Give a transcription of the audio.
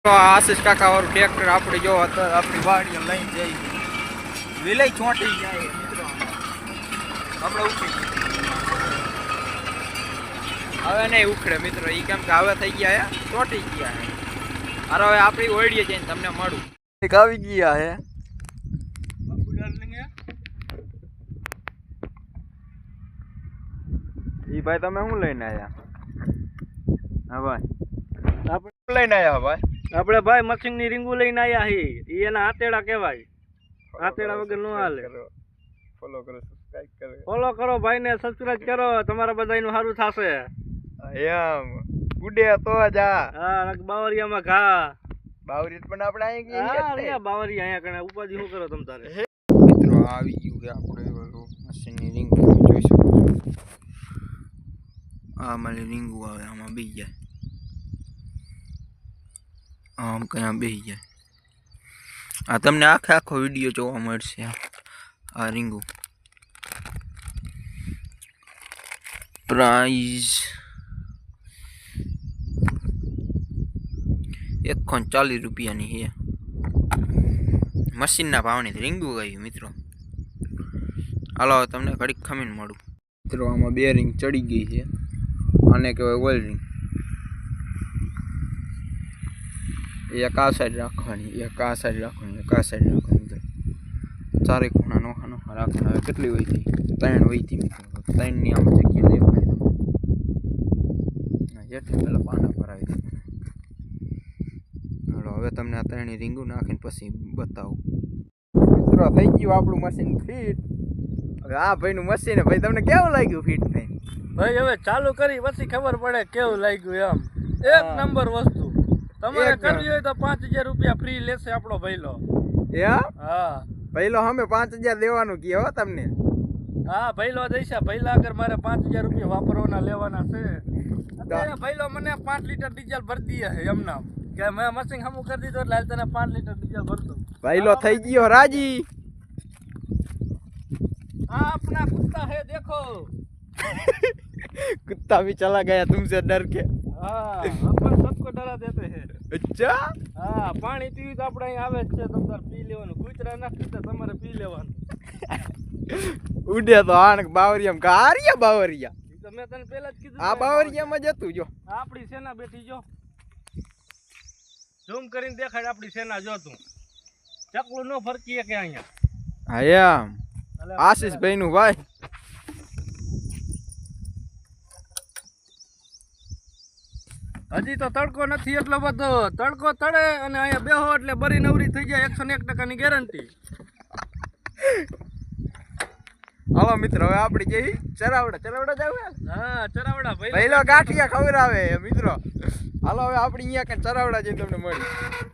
તો આશીષ કાકા વાળું ટ્રેક્ટર આપણે જો આપણી વાડીએ લઈને જઈ વિલય ચોંટી જાય મિત્રો આપણે ઉખડી હવે નહીં ઉખડે મિત્રો એ કેમ કે હવે થઈ ગયા હે ચોંટી ગયા હે અરે હવે આપણી ઓળીએ જઈને તમને મળું એક આવી ગયા હે ઈ ભાઈ તમે શું લઈને આવ્યા? હા ભાઈ આપણે લઈને આવ્યા ભાઈ આપણે ભાઈ મશીન ની રીંગુ લઈને આવ્યા હી એના હાથેડા કહેવાય હાથેડા વગર નો હાલે ફોલો કરો સબસ્ક્રાઇબ કરો ફોલો કરો ભાઈ ને સબસ્ક્રાઇબ કરો તમારા બધાનું સારું થશે એમ ઉડે તો જા હા બાવરિયામાં ઘા બાવરિયા પણ આપણે અહીં હા રે બાવરિયા અહીંયા કણે ઉપાધિ શું કરો તમ તારે મિત્રો આવી ગયું કે આપણે મશીન ની રીંગુ જોઈ શકો છો આ મારી રીંગુ આવે આમાં બેસી જાય આમ કયા બેસી જાય આ તમને આખો વિડીયો જોવા મળશે આ રીંગુ પ્રાઇઝ 140 રૂપિયાની છે મશીનના ભાવની રીંગુ ગયું મિત્રો હાલો તમને ઘડીક ખમીને મળું મિત્રો આમાં બે રીંગ ચડી ગઈ છે આને કહેવાય ઓઇલ રીંગ એક આ સાઈડ રાખવાની એક આ સાઈડ રાખવાની એક આ સાઈડ રાખવાની ચારે ખૂણા નોખા નોખા રાખવાના હવે કેટલી હોય હતી 3 હોય હતી મિત્રો 3ની આમ જગ્યા દેખાય તમને જેટલી પહેલાં પાના ભરાવી દે હાલો હવે તમને આ 3ની રીંગું નાખીને પછી બતાવું મિત્રો થઈ ગયું આપણું મશીન ફિટ હવે આ ભાઈનું મશીન ભાઈ તમને કેવું લાગ્યું ફિટ થઈને ભાઈ હવે ચાલુ કરી પછી ખબર પડે કેવું લાગ્યું એમ એક નંબર વસ્તુ તમારે કરવી હોય તો 5000 રૂપિયા ફ્રી લેશે આપણો ભઈલો હા ભઈલો અમે 5000 દેવાનું કીએ હો તમને હા ભઈલો દઈશા ભઈલા આગળ મારે 5000 રૂપિયા વાપરવાના લેવાના છે અત્યારે ભઈલો મને 5 લીટર ડીઝલ ભરી દે છે એમના કે મેં મશીન હમું કરી દીધો એટલે તને 5 લીટર ડીઝલ ભરતો ભઈલો થઈ ગયો રાજી हाँ अपना कुत्ता है देखो कुत्ता भी चला गया तुमसे डर के हाँ अपन सबको डरा देते हैं अच्छा हाँ पानी पीवी तो આપણે અહીં આવે છે તમારે પી લેવાનું કૂતરા ના પીતા તમારે પી લેવાનું ઉડે તો આણ બાવરિયામાં કારિયા બાવરિયા તો મેં તને પહેલા જ કીધું આ બાવરિયામાં જતું જો આપણી સેના બેઠી જો ઝૂમ કરીને દેખાડ આપણી સેના જો તું ચકલું નો ફરકીએ કે અહીંયા હા એમ આશીષ ભાઈ નું ભાઈ હજી તો તડકો નથી એટલો બધો તડકો તળે અને અહીંયા બેહો એટલે બરી નવરી થઈ જાય 101% ગેરંટી હાલો મિત્રો હવે આપડી જેવી ચરાવડા જાવ હા ચરાવડા ભાઈ પહેલો ગાંઠિયા ખવડાવે મિત્રો હાલો હવે આપડી અહીંયા કે ચરાવડા જઈને તમને મળી